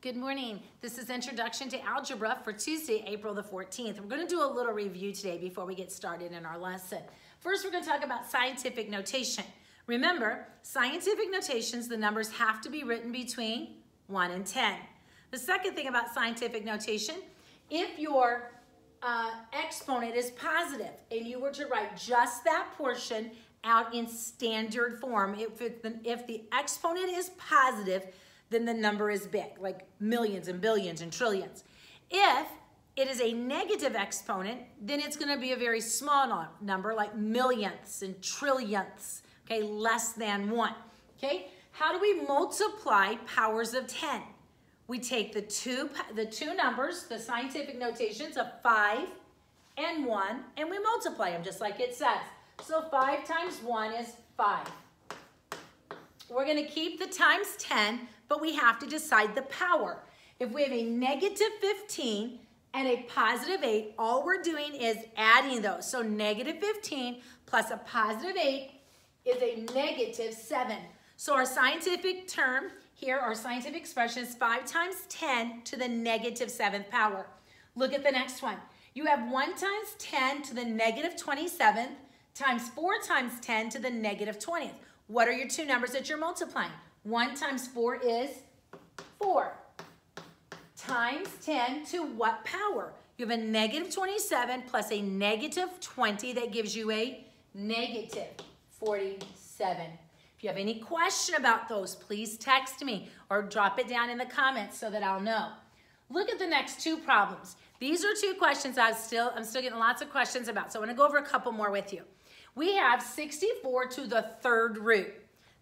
Good morning. This is Introduction to Algebra for Tuesday, April the 14th. We're going to do a little review today before we get started in our lesson. First, we're going to talk about scientific notation. Remember, scientific notations, the numbers have to be written between 1 and 10. The second thing about scientific notation, if your exponent is positive and you were to write just that portion out in standard form, if the exponent is positive, then the number is big, like millions and billions and trillions. If it is a negative exponent, then it's going to be a very small number, like millionths and trillionths, okay, less than 1, okay? How do we multiply powers of 10? We take the two numbers, the scientific notations of 5 and 1, and we multiply them just like it says. So 5 times 1 is 5. We're going to keep the times 10, but we have to decide the power. If we have a negative 15 and a positive 8, all we're doing is adding those. So negative 15 plus a positive 8 is a negative 7. So our scientific term here, our scientific expression is 5 times 10 to the negative 7th power. Look at the next one. You have 1 times 10 to the negative 27th times 4 times 10 to the negative 20th. What are your two numbers that you're multiplying? 1 times 4 is 4. Times 10 to what power? You have a negative 27 plus a negative 20 that gives you a negative 47. If you have any question about those, please text me or drop it down in the comments so that I'll know. Look at the next two problems. These are two questions I'm still getting lots of questions about, so I want to go over a couple more with you. We have 64 to the 3rd root.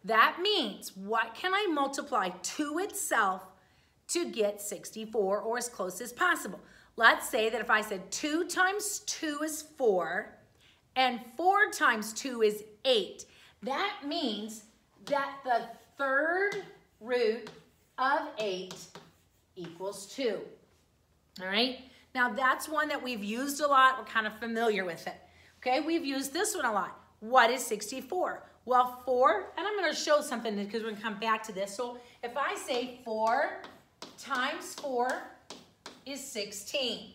That means, what can I multiply to itself to get 64 or as close as possible? Let's say that if I said 2 times 2 is 4 and 4 times 2 is 8. That means that the 3rd root of 8 equals 2. All right? Now that's one that we've used a lot. We're kind of familiar with it. Okay, we've used this one a lot. What is 64? Well, 4, and I'm going to show something because we're going to come back to this. So if I say 4 times 4 is 16.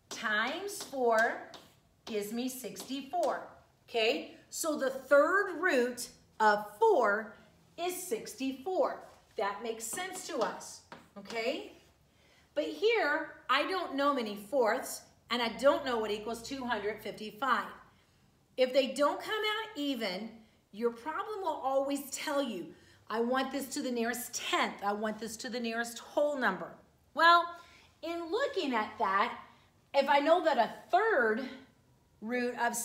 Times 4 gives me 64. Okay, so the 3rd root of 4 is 64. That makes sense to us. Okay, but here I don't know many fourths, and I don't know what equals 255. If they don't come out even, your problem will always tell you, I want this to the nearest tenth. I want this to the nearest whole number. Well, in looking at that, if I know that a 3rd root of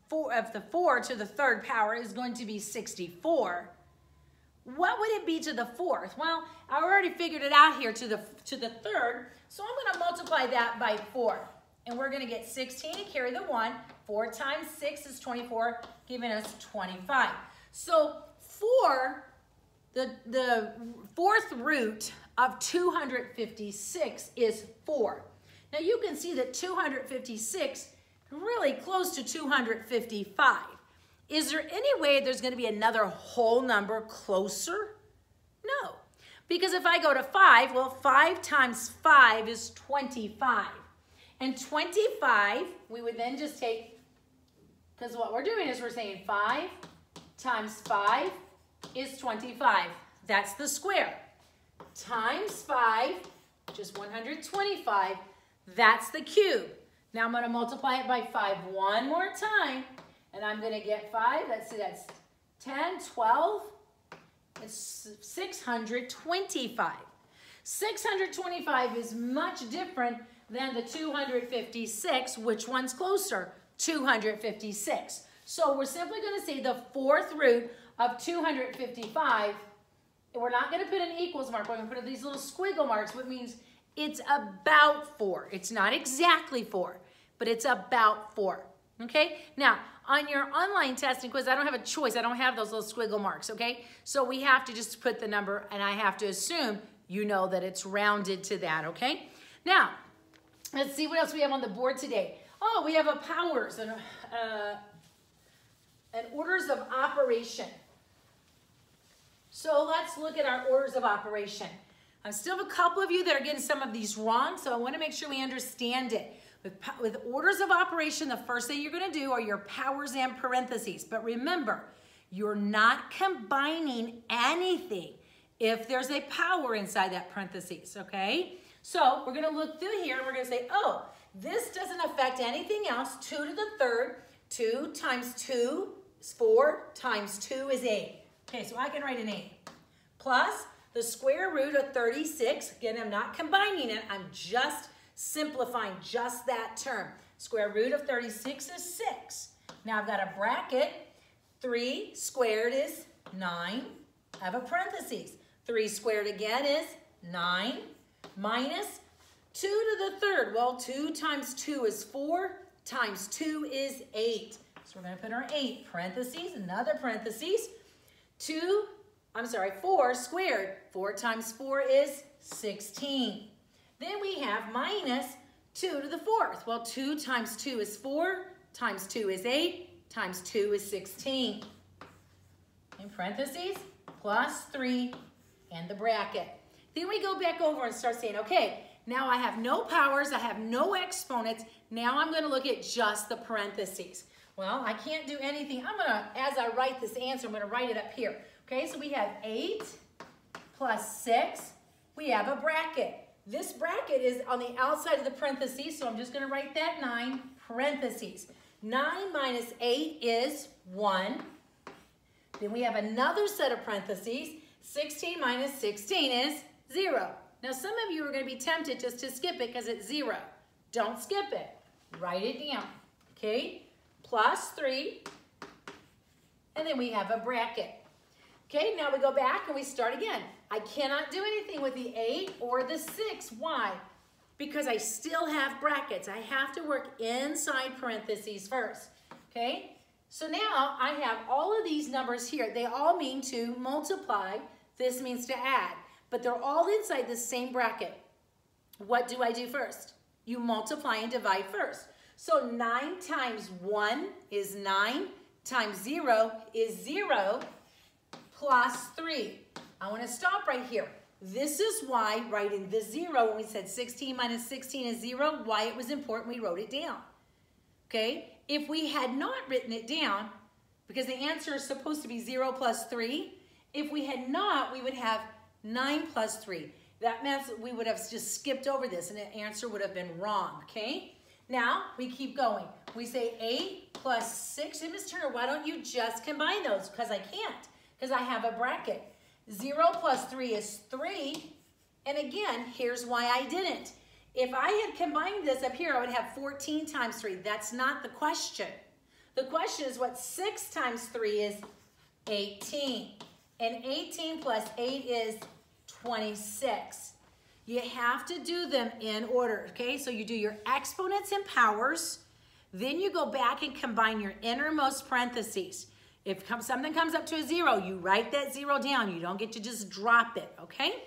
the 4 to the 3rd power is going to be 64, what would it be to the 4th? Well, I already figured it out here to the 3rd, so I'm going to multiply that by 4. And we're going to get 16 to carry the 1. 4 times 6 is 24, giving us 25. So the 4th root of 256 is 4. Now you can see that 256 is really close to 255. Is there any way there's going to be another whole number closer? No. Because if I go to 5, well, 5 times 5 is 25. And 25, we would then just take, because what we're doing is we're saying 5 times 5 is 25. That's the square. Times 5, just 125, that's the cube. Now I'm going to multiply it by 5 one more time, and I'm going to get 5. Let's see, that's 10, 12, it's 625. 625 is much different than the 256. Which one's closer? 256. So we're simply going to say the 4th root of 255. We're not going to put an equals mark. We're going to put these little squiggle marks, which means it's about 4. It's not exactly 4, but it's about 4. Okay? Now, on your online testing quiz, I don't have a choice. I don't have those little squiggle marks, okay? So we have to just put the number, and I have to assume you know that it's rounded to that, okay? Now, let's see what else we have on the board today. Oh, we have a powers and orders of operation. So let's look at our orders of operation. I still have a couple of you that are getting some of these wrong, so I want to make sure we understand it. With orders of operation, the first thing you're going to do are your powers and parentheses. But remember, you're not combining anything if there's a power inside that parentheses, okay? So we're going to look through here and we're going to say, oh, this doesn't affect anything else. 2 to the third, 2 times 2 is 4 times 2 is 8. Okay, so I can write an 8. Plus the square root of 36. Again, I'm not combining it. I'm just simplifying just that term. Square root of 36 is 6. Now I've got a bracket. 3 squared is 9. I have a parentheses. 3 squared again is 9 minus 2 to the third. Well, 2 times 2 is 4 times 2 is 8. So we're going to put our 8 parentheses, another parentheses. 4 squared. 4 times 4 is 16. Then we have minus 2 to the fourth. Well, 2 times 2 is 4, times 2 is 8, times 2 is 16. In parentheses, plus 3, and the bracket. Then we go back over and start saying, okay, now I have no powers, I have no exponents. Now I'm going to look at just the parentheses. Well, I can't do anything. As I write this answer, I'm going to write it up here. Okay, so we have 8 plus 6. We have a bracket. This bracket is on the outside of the parentheses, so I'm just going to write that 9 parentheses. 9 minus 8 is 1. Then we have another set of parentheses. 16 minus 16 is 0. Now, some of you are going to be tempted just to skip it because it's 0. Don't skip it. Write it down. Okay? Plus 3. And then we have a bracket. Okay, now we go back and we start again. I cannot do anything with the 8 or the 6. Why? Because I still have brackets. I have to work inside parentheses first. Okay? So now I have all of these numbers here. They all mean to multiply. This means to add. But they're all inside the same bracket. What do I do first? You multiply and divide first. So 9 times 1 is 9, times 0 is 0, plus 3. I want to stop right here. This is why writing the 0, when we said 16 minus 16 is 0, why it was important we wrote it down. Okay? If we had not written it down, because the answer is supposed to be 0 plus 3, if we had not, we would have 9 plus 3. That means we would have just skipped over this and the answer would have been wrong, okay? Now, we keep going. We say 8 plus 6. And Ms. Turner, why don't you just combine those? Because I can't, because I have a bracket. 0 plus 3 is 3. And again, here's why I didn't. If I had combined this up here, I would have 14 times 3. That's not the question. The question is what 6 times 3 is 18. And 18 plus 8 is 26. You have to do them in order, okay? So you do your exponents and powers, then you go back and combine your innermost parentheses. If something comes up to a 0, you write that 0 down. You don't get to just drop it, okay?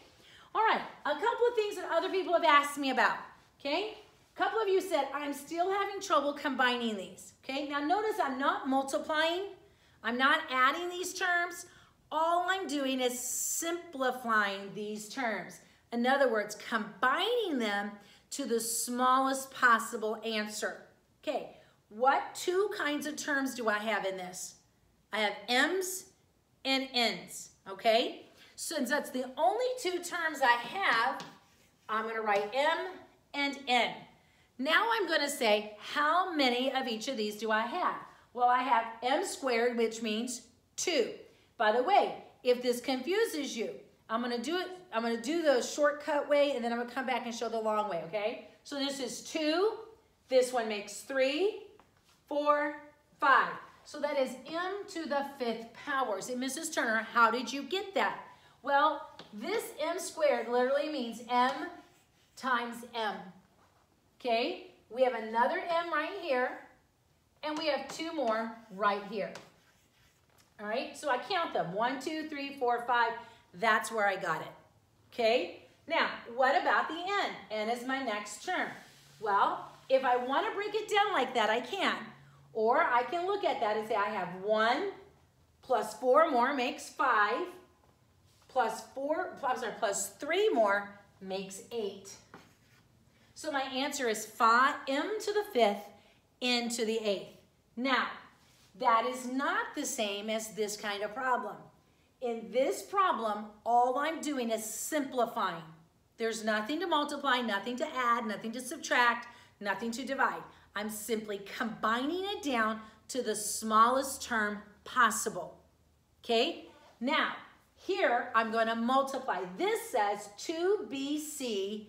All right, a couple of things that other people have asked me about, okay? A couple of you said, I'm still having trouble combining these, okay? Now notice I'm not multiplying. I'm not adding these terms. All I'm doing is simplifying these terms. In other words, combining them to the smallest possible answer. Okay, what 2 kinds of terms do I have in this? I have M's and N's, okay? Since that's the only 2 terms I have, I'm going to write M and N. Now I'm going to say, how many of each of these do I have? Well, I have M squared, which means 2. By the way, if this confuses you, I'm going to do the shortcut way, and then I'm going to come back and show the long way, okay? So this is 2. This one makes 3, 4, 5. So that is M to the 5th power. Say, Mrs. Turner, how did you get that? Well, this M squared literally means M times M. Okay? We have another M right here, and we have 2 more right here. All right, so I count them. 1, 2, 3, 4, 5. That's where I got it. Okay? Now, what about the N? N is my next term. Well, if I want to break it down like that, I can. Or I can look at that and say I have 1 plus 4 more makes 5, plus 3 more makes 8. So my answer is m to the 5th n to the 8th. Now, that is not the same as this kind of problem. In this problem, all I'm doing is simplifying. There's nothing to multiply, nothing to add, nothing to subtract, nothing to divide. I'm simply combining it down to the smallest term possible. Okay? Now, here I'm going to multiply. This says 2bc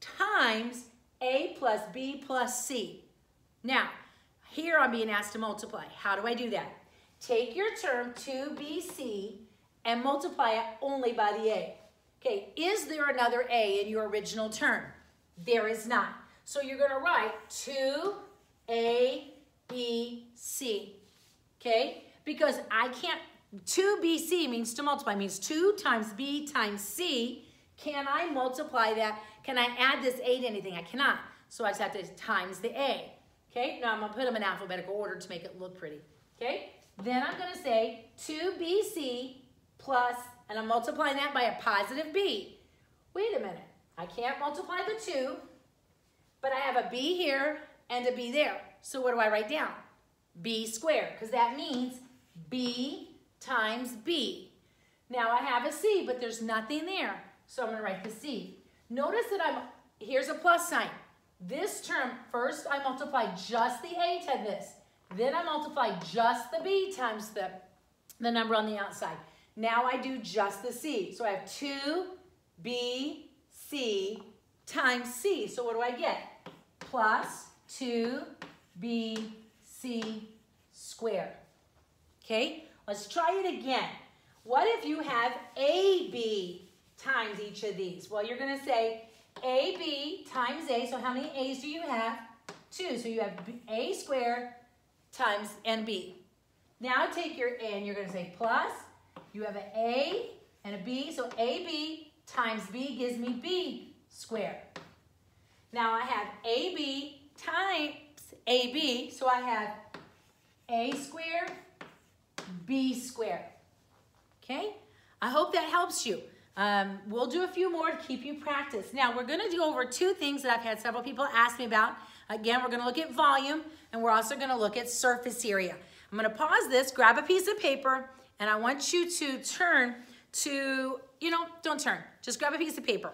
times a plus b plus c. Now, here I'm being asked to multiply. How do I do that? Take your term 2bc and multiply it only by the a. Okay, is there another a in your original term? There is not. So you're going to write 2abc. Okay, because I can't, 2bc means to multiply, means 2 times b times c. Can I multiply that? Can I add this a to anything? I cannot. So I just have to times the a. Okay, now I'm going to put them in alphabetical order to make it look pretty. Okay, then I'm going to say 2bc plus, and I'm multiplying that by a positive b. Wait a minute. I can't multiply the 2, but I have a b here and a b there. So what do I write down? B squared, because that means b times b. Now I have a c, but there's nothing there. So I'm going to write the c. Notice that here's a plus sign. This term, first I multiply just the a to this. Then I multiply just the b times the number on the outside. Now I do just the c. So I have 2bc times c. So what do I get? Plus 2bc squared. Okay, let's try it again. What if you have ab times each of these? Well, you're going to say ab times a. So how many a's do you have? 2. So you have a squared times nb. Now take your a and you're going to say plus. You have an a and a b. So ab times b gives me b squared. Now I have ab times ab. So I have a squared, b squared. Okay? I hope that helps you. We'll do a few more to keep you practice. Now, we're going to go over 2 things that I've had several people ask me about. Again, we're going to look at volume, and we're also going to look at surface area. I'm going to pause this, grab a piece of paper, and I want you to turn to, don't turn. Just grab a piece of paper.